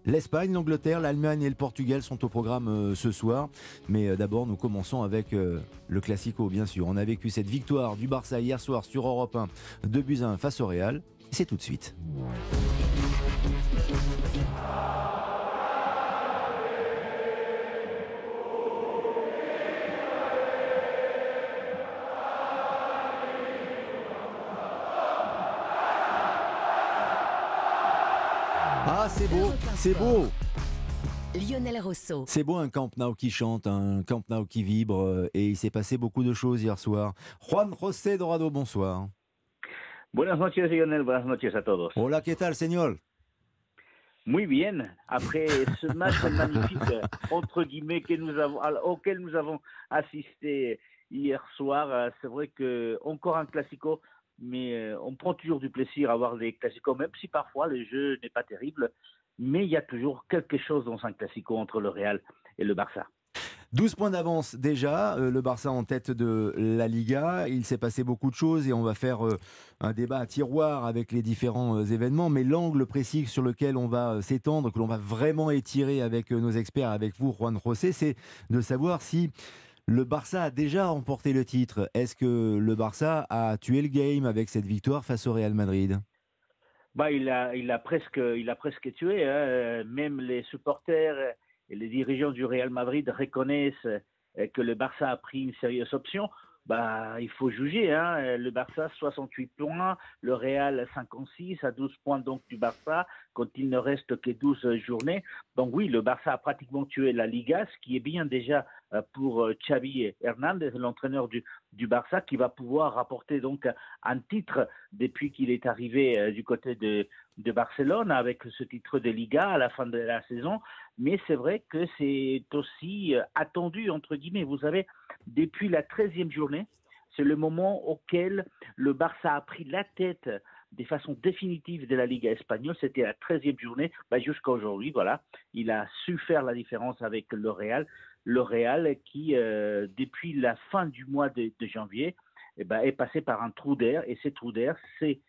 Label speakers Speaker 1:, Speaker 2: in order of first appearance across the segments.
Speaker 1: L'Espagne, l'Angleterre, l'Allemagne et le Portugal sont au programme ce soir. Mais d'abord, nous commençons avec le Classico, bien sûr. On a vécu cette victoire du Barça hier soir sur Europe 1, 2-1 face au Real. C'est tout de suite. Ah, c'est beau, c'est beau.
Speaker 2: Lionel Rosso.
Speaker 1: C'est beau un Camp Nou qui chante, un Camp Nou qui vibre. Et il s'est passé beaucoup de choses hier soir. Juan José Dorado, bonsoir.
Speaker 3: Buenas noches, Lionel. Buenas noches a todos.
Speaker 1: Hola, ¿qué tal, señor?
Speaker 3: Muy bien. Après ce match magnifique, entre guillemets, auquel nous avons assisté hier soir, c'est vrai que encore un classico, mais on prend toujours du plaisir à voir des classicos, même si parfois le jeu n'est pas terrible. Mais il y a toujours quelque chose dans un classico entre le Real et le Barça.
Speaker 1: 12 points d'avance déjà, le Barça en tête de la Liga. Il s'est passé beaucoup de choses et on va faire un débat à tiroir avec les différents événements. Mais l'angle précis sur lequel on va s'étendre, que l'on va vraiment étirer avec nos experts, avec vous, Juan José, c'est de savoir si le Barça a déjà remporté le titre. Est-ce que le Barça a tué le game avec cette victoire face au Real Madrid ?
Speaker 3: Il a presque tué, hein. Même les supporters et les dirigeants du Real Madrid reconnaissent que le Barça a pris une sérieuse option. Il faut juger, hein. Le Barça 68 points, le Real 56 à 12 points donc du Barça quand il ne reste que 12 journées. Donc oui, le Barça a pratiquement tué la Liga, ce qui est bien déjà pour Xavi Hernández, l'entraîneur du Barça, qui va pouvoir rapporter donc un titre depuis qu'il est arrivé du côté de Barcelone avec ce titre de Liga à la fin de la saison. Mais c'est vrai que c'est aussi attendu, entre guillemets. Vous savez, depuis la 13e journée, c'est le moment auquel le Barça a pris la tête de façon définitive de la Liga espagnole. C'était la 13e journée, jusqu'à aujourd'hui. Voilà, il a su faire la différence avec le Real. Le Real qui, depuis la fin du mois de janvier, est passé par un trou d'air. Et ce trou d'air s'est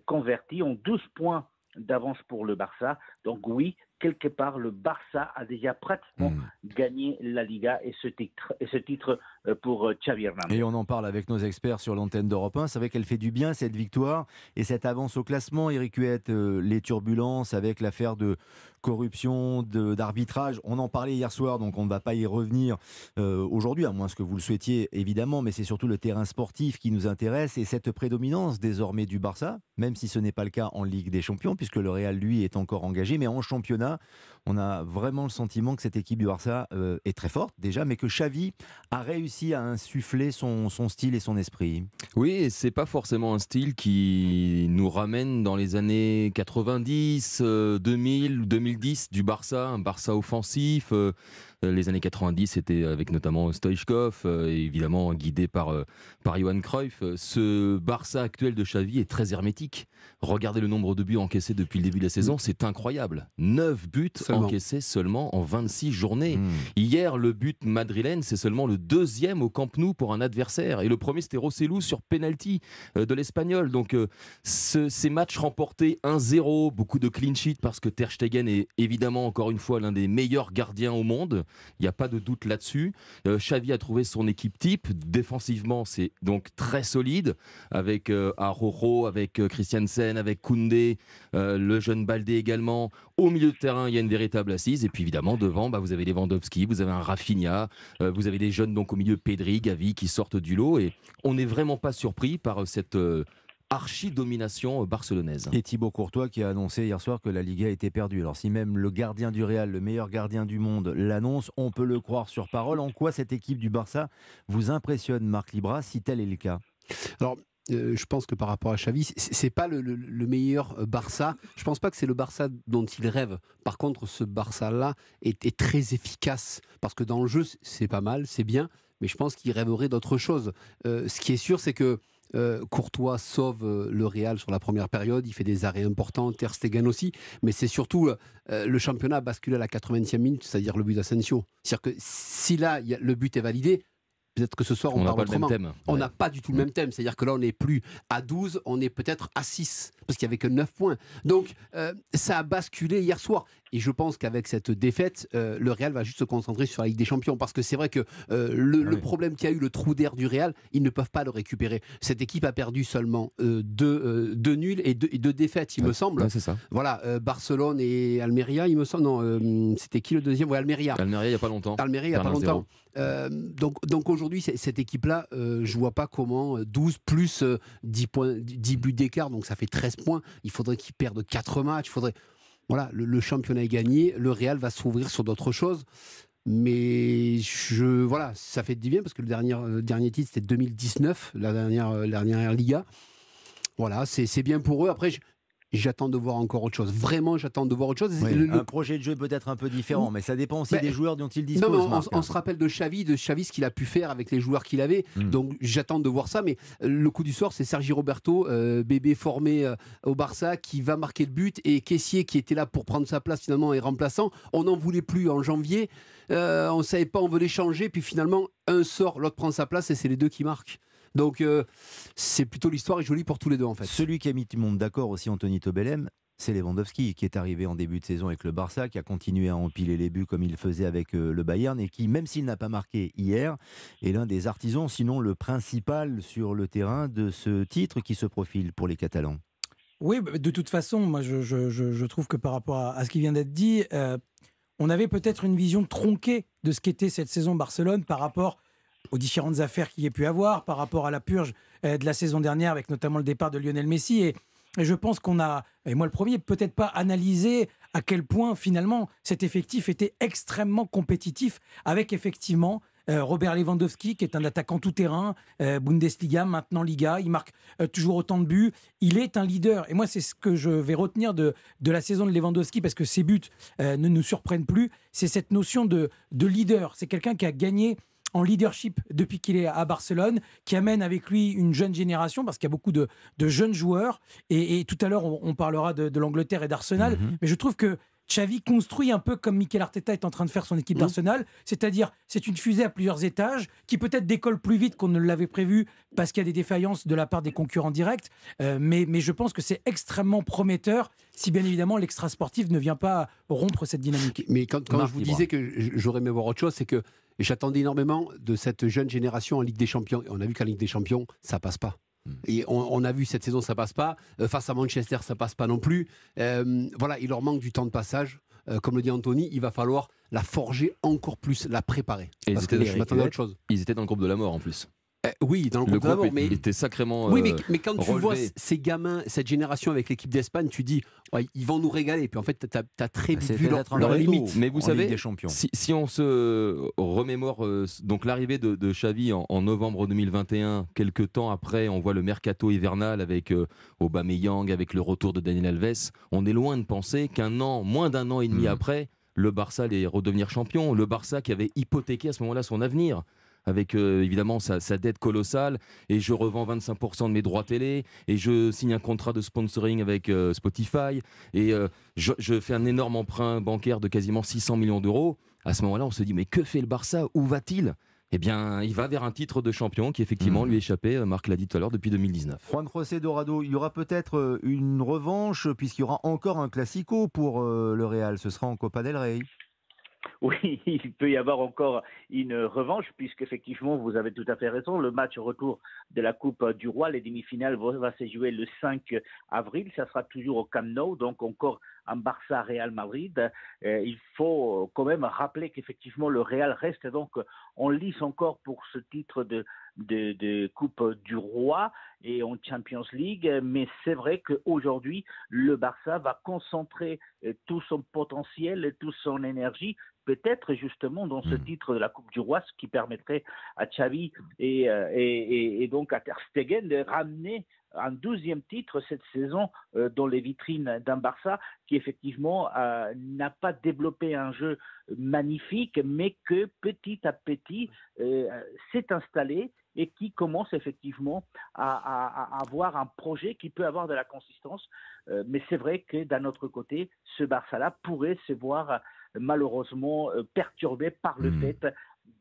Speaker 3: converti en 12 points d'avance pour le Barça. Donc oui, quelque part, le Barça a déjà pratiquement gagné la Liga et ce titre pour Xavi Hernández.
Speaker 1: Et on en parle avec nos experts sur l'antenne d'Europe 1. C'est vrai qu'elle fait du bien, cette victoire et cette avance au classement. Eric Huette, les turbulences avec l'affaire de corruption, d'arbitrage. On en parlait hier soir, donc on ne va pas y revenir aujourd'hui, à moins que vous le souhaitiez, évidemment. Mais c'est surtout le terrain sportif qui nous intéresse et cette prédominance désormais du Barça, même si ce n'est pas le cas en Ligue des Champions, puisque le Real, lui, est encore engagé. Mais en championnat, on a vraiment le sentiment que cette équipe du Barça est très forte déjà, mais que Xavi a réussi à insuffler son style et son esprit.
Speaker 4: Oui, et c'est pas forcément un style qui nous ramène dans les années 90, 2000, 2010 du Barça, un Barça offensif. Les années 90, c'était avec notamment Stoichkov, évidemment guidé par Johan Cruyff. Ce Barça actuel de Xavi est très hermétique. Regardez le nombre de buts encaissés depuis le début de la saison, c'est incroyable. 9 buts encaissés seulement en 26 journées. Hier, le but madrilène, c'est seulement le 2e au Camp Nou pour un adversaire. Et le premier, c'était Rosselló sur penalty de l'Espagnol. Donc, ces matchs remportés 1-0, beaucoup de clean sheet parce que Ter Stegen est évidemment, encore une fois, l'un des meilleurs gardiens au monde. Il n'y a pas de doute là-dessus. Xavi a trouvé son équipe type. Défensivement, c'est donc très solide avec Araujo, avec Christiansen, avec Koundé, le jeune Baldé également. Au milieu de terrain, il y a une véritable assise. Et puis évidemment, devant, vous avez Lewandowski, vous avez un Rafinha, vous avez des jeunes donc au milieu, Pedri, Gavi, qui sortent du lot. Et on n'est vraiment pas surpris par cette archi-domination barcelonaise.
Speaker 1: Et Thibaut Courtois qui a annoncé hier soir que la Liga était perdue. Alors si même le gardien du Real, le meilleur gardien du monde, l'annonce, on peut le croire sur parole. En quoi cette équipe du Barça vous impressionne, Marc Libra, si tel est le cas ?
Speaker 5: Alors, je pense que par rapport à Xavi, c'est pas le meilleur Barça. Je pense pas que c'est le Barça dont il rêve. Par contre, ce Barça-là est très efficace parce que dans le jeu, c'est pas mal, c'est bien, mais je pense qu'il rêverait d'autre chose. Ce qui est sûr, c'est que Courtois sauve le Real sur la première période, il fait des arrêts importants, Ter Stegen aussi, mais c'est surtout le championnat a basculé à la 80e minute, c'est-à-dire le but d'Asensio. C'est-à-dire que si là le but est validé, peut-être que ce soir,
Speaker 4: On
Speaker 5: on
Speaker 4: n'a
Speaker 5: parle
Speaker 4: pas le même
Speaker 5: autrement.
Speaker 4: thème.
Speaker 5: On
Speaker 4: Ouais.
Speaker 5: n'a pas du tout le même thème. C'est-à-dire que là, on n'est plus à 12, on est peut-être à 6, parce qu'il n'y avait que 9 points. Donc, ça a basculé hier soir. Et je pense qu'avec cette défaite, le Real va juste se concentrer sur la Ligue des Champions. Parce que c'est vrai que le problème qu'il y a eu, le trou d'air du Real, ils ne peuvent pas le récupérer. Cette équipe a perdu seulement deux nuls et deux défaites, il me semble.
Speaker 4: Ouais, c'est ça.
Speaker 5: Voilà, Barcelone et Almeria, il me semble. Non, c'était qui le deuxième? Ouais, Almeria.
Speaker 4: Almeria, il n'y a pas longtemps.
Speaker 5: Almeria, il n'y a pas
Speaker 4: 1-0.
Speaker 5: longtemps. Donc aujourd'hui, cette équipe-là, je ne vois pas comment 12 plus 10 buts d'écart, donc ça fait 13 points. Il faudrait qu'ils perdent 4 matchs. Voilà, le championnat est gagné. Le Real va s'ouvrir sur d'autres choses. Mais voilà, ça fait du bien parce que le dernier titre, c'était 2019, la dernière Liga. Voilà, c'est bien pour eux. Après, j'attends de voir encore autre chose. Vraiment, j'attends de voir autre chose.
Speaker 1: Oui, un projet de jeu peut-être un peu différent, mais ça dépend aussi des joueurs dont il dispose.
Speaker 5: Non, on se rappelle de Xavi, ce qu'il a pu faire avec les joueurs qu'il avait. Donc j'attends de voir ça. Mais le coup du soir, c'est Sergi Roberto, bébé formé au Barça, qui va marquer le but. Et Kessié, qui était là pour prendre sa place, finalement, est remplaçant. On n'en voulait plus en janvier. On ne savait pas, on veut les changer. Puis finalement, un sort, l'autre prend sa place et c'est les deux qui marquent. Donc c'est plutôt l'histoire est jolie pour tous les deux en fait.
Speaker 1: Celui qui a mis tout le monde d'accord aussi, Anthony Tobelem, c'est Lewandowski qui est arrivé en début de saison avec le Barça, qui a continué à empiler les buts comme il le faisait avec le Bayern et qui, même s'il n'a pas marqué hier, est l'un des artisans, sinon le principal sur le terrain de ce titre qui se profile pour les Catalans.
Speaker 6: Oui, de toute façon, moi je trouve que par rapport à ce qui vient d'être dit, on avait peut-être une vision tronquée de ce qu'était cette saison Barcelone par rapport aux différentes affaires qu'il y ait pu avoir, par rapport à la purge de la saison dernière, avec notamment le départ de Lionel Messi. Et je pense qu'on a, et moi le premier, peut-être pas analysé à quel point finalement cet effectif était extrêmement compétitif, avec effectivement Robert Lewandowski, qui est un attaquant tout-terrain, Bundesliga, maintenant Liga, il marque toujours autant de buts, il est un leader. Et moi, c'est ce que je vais retenir de la saison de Lewandowski, parce que ses buts ne nous surprennent plus, c'est cette notion de leader. C'est quelqu'un qui a gagné en leadership depuis qu'il est à Barcelone, qui amène avec lui une jeune génération, parce qu'il y a beaucoup de jeunes joueurs. Et tout à l'heure, on parlera de l'Angleterre et d'Arsenal, mais je trouve que Xavi construit un peu comme Mikel Arteta est en train de faire son équipe d'Arsenal, c'est-à-dire c'est une fusée à plusieurs étages qui peut-être décolle plus vite qu'on ne l'avait prévu parce qu'il y a des défaillances de la part des concurrents directs, mais je pense que c'est extrêmement prometteur si bien évidemment l'extra sportif ne vient pas rompre cette dynamique.
Speaker 5: Mais quand je vous disais que j'aurais aimé voir autre chose, c'est que j'attendais énormément de cette jeune génération en Ligue des Champions. Et on a vu qu'en Ligue des Champions, ça passe pas. Et on a vu cette saison, ça passe pas. Face à Manchester, ça passe pas non plus. Voilà, il leur manque du temps de passage. Comme le dit Anthony, il va falloir la forger encore plus, la préparer.
Speaker 4: Et
Speaker 5: parce que je m'attendais à autre chose.
Speaker 4: Ils étaient dans le groupe de la mort en plus.
Speaker 5: Oui, dans le groupe de la mort, mais
Speaker 4: il était sacrément
Speaker 5: oui, mais quand tu
Speaker 4: relevé.
Speaker 5: vois ces gamins, cette génération avec l'équipe d'Espagne, tu dis ouais, ils vont nous régaler. Puis en fait, tu as très vite vu leur limite.
Speaker 4: Mais vous savez,
Speaker 1: des champions.
Speaker 4: Si on se remémore donc l'arrivée de Xavi en novembre 2021, quelques temps après, on voit le mercato hivernal avec Aubameyang, avec le retour de Daniel Alves. On est loin de penser moins d'un an et demi après, le Barça allait redevenir champion. Le Barça qui avait hypothéqué à ce moment-là son avenir, avec évidemment sa dette colossale, et je revends 25% de mes droits télé, et je signe un contrat de sponsoring avec Spotify, et je fais un énorme emprunt bancaire de quasiment 600 millions d'euros. À ce moment-là, on se dit, mais que fait le Barça? Où va-t-il? Eh bien, il va vers un titre de champion qui effectivement lui échappait, Marc l'a dit tout à l'heure, depuis 2019.
Speaker 1: Juan José Dorado, il y aura peut-être une revanche, puisqu'il y aura encore un classico pour le Real, ce sera en Copa del Rey.
Speaker 3: Oui, il peut y avoir encore une revanche, puisqu'effectivement, vous avez tout à fait raison, le match retour de la Coupe du Roi, les demi-finales, va se jouer le 5 avril, ça sera toujours au Camp Nou, donc encore un Barça-Real Madrid. Il faut quand même rappeler qu'effectivement, le Real reste donc en lice encore pour ce titre de Coupe du Roi et en Champions League, mais c'est vrai qu'aujourd'hui, le Barça va concentrer tout son potentiel et toute son énergie, peut-être justement dans ce titre de la Coupe du Roi, ce qui permettrait à Xavi et donc à Ter Stegen de ramener un 12e titre cette saison dans les vitrines d'un Barça qui effectivement n'a pas développé un jeu magnifique, mais que petit à petit s'est installé et qui commence effectivement à avoir un projet qui peut avoir de la consistance. Mais c'est vrai que d'un autre côté, ce Barça-là pourrait se voir malheureusement perturbé par le fait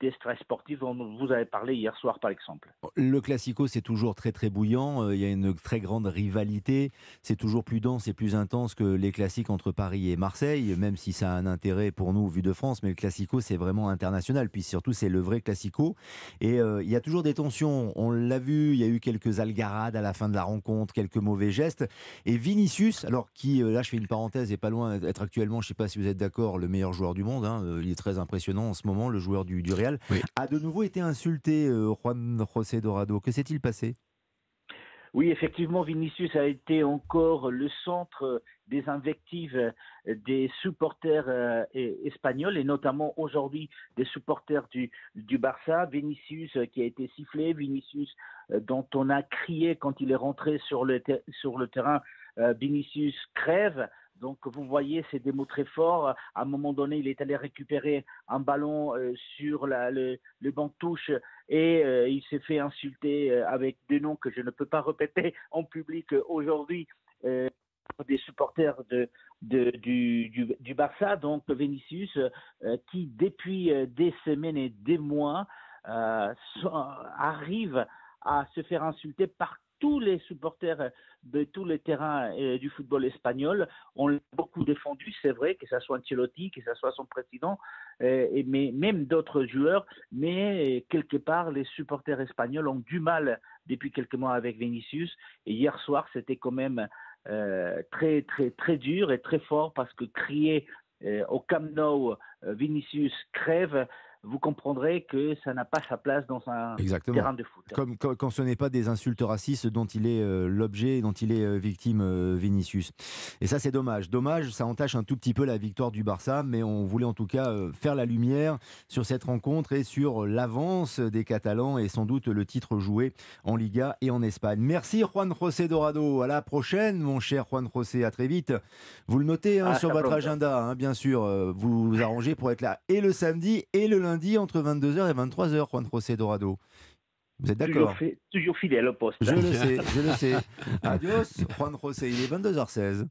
Speaker 3: des stress sportifs dont vous avez parlé hier soir, par exemple.
Speaker 1: Le Classico, c'est toujours très très bouillant. Il y a une très grande rivalité. C'est toujours plus dense et plus intense que les classiques entre Paris et Marseille, même si ça a un intérêt pour nous vu de France. Mais le Classico, c'est vraiment international. Puis surtout, c'est le vrai Classico. Et il y a toujours des tensions. On l'a vu, il y a eu quelques algarades à la fin de la rencontre, quelques mauvais gestes. Et Vinicius, alors qui, là je fais une parenthèse, est pas loin d'être actuellement, je ne sais pas si vous êtes d'accord, le meilleur joueur du monde. Il est très impressionnant en ce moment, le joueur du Real.
Speaker 4: Oui.
Speaker 1: A de nouveau été insulté, Juan José Dorado. Que s'est-il passé?
Speaker 3: Oui, effectivement, Vinicius a été encore le centre des invectives des supporters espagnols et notamment aujourd'hui des supporters du Barça. Vinicius qui a été sifflé, Vinicius dont on a crié quand il est rentré sur le terrain, Vinicius crève. Donc vous voyez, c'est des mots très forts. À un moment donné, il est allé récupérer un ballon sur le banc de touche et il s'est fait insulter avec des noms que je ne peux pas répéter en public aujourd'hui, des supporters du Barça. Donc Vinicius, qui depuis des semaines et des mois arrive à se faire insulter par tous les supporters de tous les terrains du football espagnol. On l'a beaucoup défendu, c'est vrai, que ce soit Ancelotti, que ce soit son président, mais même d'autres joueurs. Mais quelque part, les supporters espagnols ont du mal depuis quelques mois avec Vinicius. Et hier soir, c'était quand même très, très, très dur et très fort parce que crier au Camp Nou, Vinicius crève, vous comprendrez que ça n'a pas sa place dans un terrain de foot.
Speaker 1: Comme quand ce n'est pas des insultes racistes dont il est l'objet, dont il est victime, Vinicius. Et ça, c'est dommage. Dommage, ça entache un tout petit peu la victoire du Barça, mais on voulait en tout cas faire la lumière sur cette rencontre et sur l'avance des Catalans et sans doute le titre joué en Liga et en Espagne. Merci Juan José Dorado. À la prochaine, mon cher Juan José. À très vite. Vous le notez sur votre agenda, bien sûr. Vous vous arrangez pour être là et le samedi et le lundi entre 22h et 23h, Juan José Dorado. Vous êtes d'accord?
Speaker 3: Toujours fidèle au poste.
Speaker 1: Je le sais. Adios, Juan José. Il est 22h16.